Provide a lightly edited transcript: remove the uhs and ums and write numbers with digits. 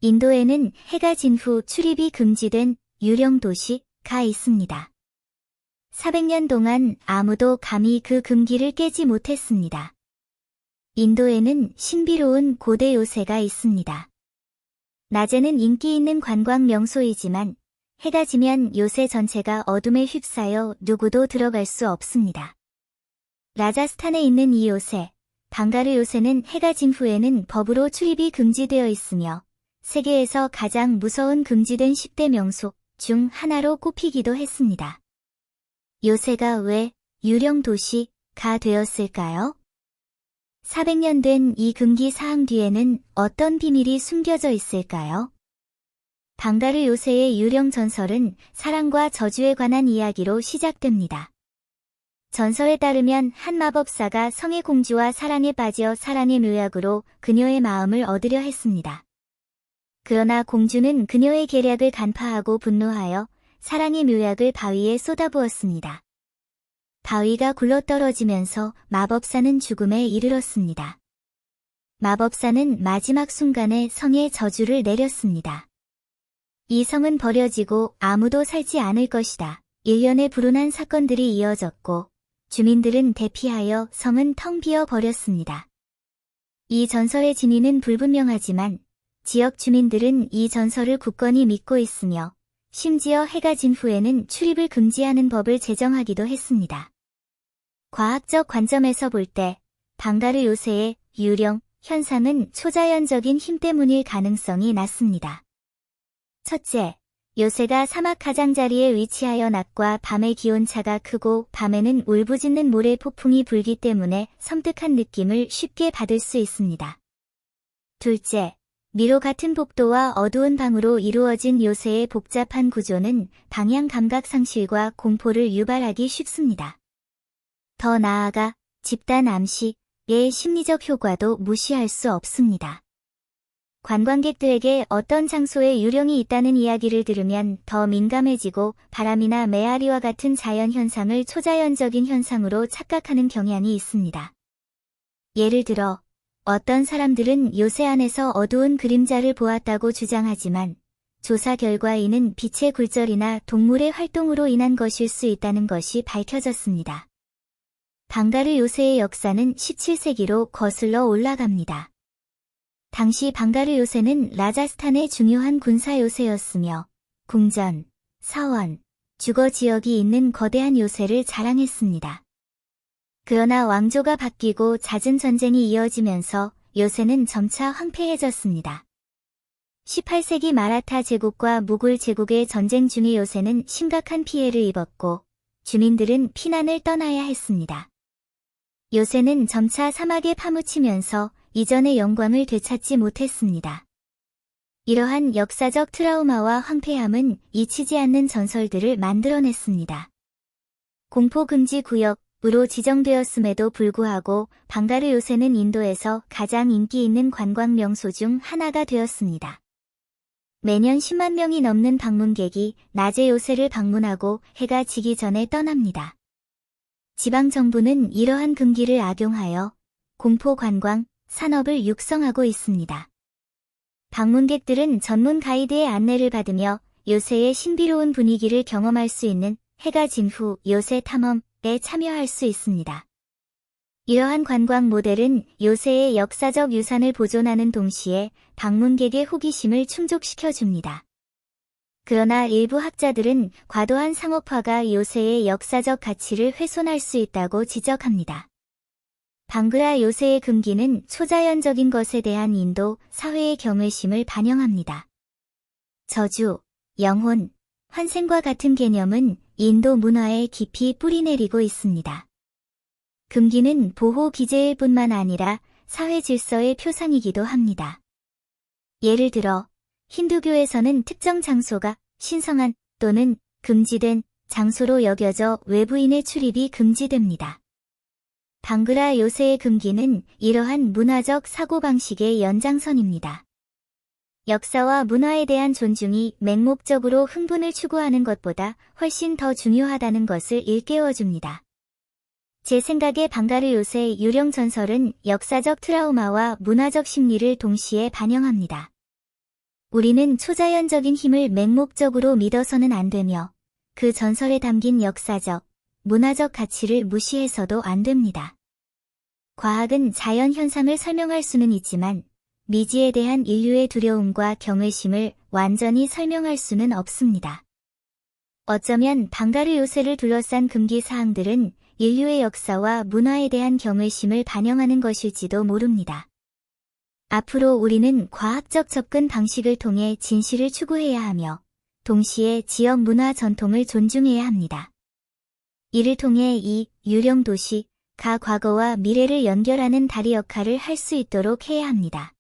인도에는 해가 진 후 출입이 금지된 유령 도시가 있습니다. 400년 동안 아무도 감히 그 금기를 깨지 못했습니다. 인도에는 신비로운 고대 요새가 있습니다. 낮에는 인기 있는 관광 명소이지만 해가 지면 요새 전체가 어둠에 휩싸여 누구도 들어갈 수 없습니다. 라자스탄에 있는 이 요새, 방가르 요새는 해가 진 후에는 법으로 출입이 금지되어 있으며 세계에서 가장 무서운 금지된 10대 명소 중 하나로 꼽히기도 했습니다. 요새가 왜 유령 도시가 되었을까요? 400년 된 이 금기 사항 뒤에는 어떤 비밀이 숨겨져 있을까요? 방가르 요새의 유령 전설은 사랑과 저주에 관한 이야기로 시작됩니다. 전설에 따르면 한 마법사가 성의 공주와 사랑에 빠져 사랑의 묘약으로 그녀의 마음을 얻으려 했습니다. 그러나 공주는 그녀의 계략을 간파하고 분노하여 사랑의 묘약을 바위에 쏟아부었습니다. 바위가 굴러떨어지면서 마법사는 죽음에 이르렀습니다. 마법사는 마지막 순간에 성에 저주를 내렸습니다. 이 성은 버려지고 아무도 살지 않을 것이다. 일련의 불운한 사건들이 이어졌고 주민들은 대피하여 성은 텅 비어 버렸습니다. 이 전설의 진위는 불분명하지만 지역 주민들은 이 전설을 굳건히 믿고 있으며 심지어 해가 진 후에는 출입을 금지하는 법을 제정하기도 했습니다. 과학적 관점에서 볼 때 방가르 요새의 유령 현상은 초자연적인 힘 때문일 가능성이 낮습니다. 첫째, 요새가 사막 가장자리에 위치하여 낮과 밤의 기온차가 크고 밤에는 울부짖는 모래 폭풍이 불기 때문에 섬뜩한 느낌을 쉽게 받을 수 있습니다. 둘째, 미로 같은 복도와 어두운 방으로 이루어진 요새의 복잡한 구조는 방향 감각 상실과 공포를 유발하기 쉽습니다. 더 나아가 집단 암시의 심리적 효과도 무시할 수 없습니다. 관광객들에게 어떤 장소에 유령이 있다는 이야기를 들으면 더 민감해지고 바람이나 메아리와 같은 자연현상을 초자연적인 현상으로 착각하는 경향이 있습니다. 예를 들어 어떤 사람들은 요새 안에서 어두운 그림자를 보았다고 주장하지만 조사 결과 이는 빛의 굴절이나 동물의 활동으로 인한 것일 수 있다는 것이 밝혀졌습니다. 방가르 요새의 역사는 17세기로 거슬러 올라갑니다. 당시 방가르 요새는 라자스탄의 중요한 군사 요새였으며 궁전, 사원, 주거 지역이 있는 거대한 요새를 자랑했습니다. 그러나 왕조가 바뀌고 잦은 전쟁이 이어지면서 요새는 점차 황폐해졌습니다. 18세기 마라타 제국과 무굴 제국의 전쟁 중의 요새는 심각한 피해를 입었고 주민들은 피난을 떠나야 했습니다. 요새는 점차 사막에 파묻히면서 이전의 영광을 되찾지 못했습니다. 이러한 역사적 트라우마와 황폐함은 잊히지 않는 전설들을 만들어냈습니다. 공포금지 구역으로 지정되었음에도 불구하고 방가르 요새는 인도에서 가장 인기 있는 관광 명소 중 하나가 되었습니다. 매년 10만 명이 넘는 방문객이 낮에 요새를 방문하고 해가 지기 전에 떠납니다. 지방정부는 이러한 금기를 악용하여 공포관광 산업을 육성하고 있습니다. 방문객들은 전문 가이드의 안내를 받으며 요새의 신비로운 분위기를 경험할 수 있는 해가 진 후 요새 탐험에 참여할 수 있습니다. 이러한 관광 모델은 요새의 역사적 유산을 보존하는 동시에 방문객의 호기심을 충족시켜줍니다. 그러나 일부 학자들은 과도한 상업화가 요새의 역사적 가치를 훼손할 수 있다고 지적합니다. 방그라 요새의 금기는 초자연적인 것에 대한 인도 사회의 경외심을 반영합니다. 저주, 영혼, 환생과 같은 개념은 인도 문화에 깊이 뿌리내리고 있습니다. 금기는 보호 기제일 뿐만 아니라 사회 질서의 표상이기도 합니다. 예를 들어 힌두교에서는 특정 장소가 신성한 또는 금지된 장소로 여겨져 외부인의 출입이 금지됩니다. 방그라 요새의 금기는 이러한 문화적 사고방식의 연장선입니다. 역사와 문화에 대한 존중이 맹목적으로 흥분을 추구하는 것보다 훨씬 더 중요하다는 것을 일깨워줍니다. 제 생각에 방가르 요새 유령 전설은 역사적 트라우마와 문화적 심리를 동시에 반영합니다. 우리는 초자연적인 힘을 맹목적으로 믿어서는 안 되며 그 전설에 담긴 역사적, 문화적 가치를 무시해서도 안 됩니다. 과학은 자연 현상을 설명할 수는 있지만 미지에 대한 인류의 두려움과 경외심을 완전히 설명할 수는 없습니다. 어쩌면 방가르 요새를 둘러싼 금기 사항들은 인류의 역사와 문화에 대한 경외심을 반영하는 것일지도 모릅니다. 앞으로 우리는 과학적 접근 방식을 통해 진실을 추구해야 하며 동시에 지역 문화 전통을 존중해야 합니다. 이를 통해 이 유령 도시가 과거와 미래를 연결하는 다리 역할을 할 수 있도록 해야 합니다.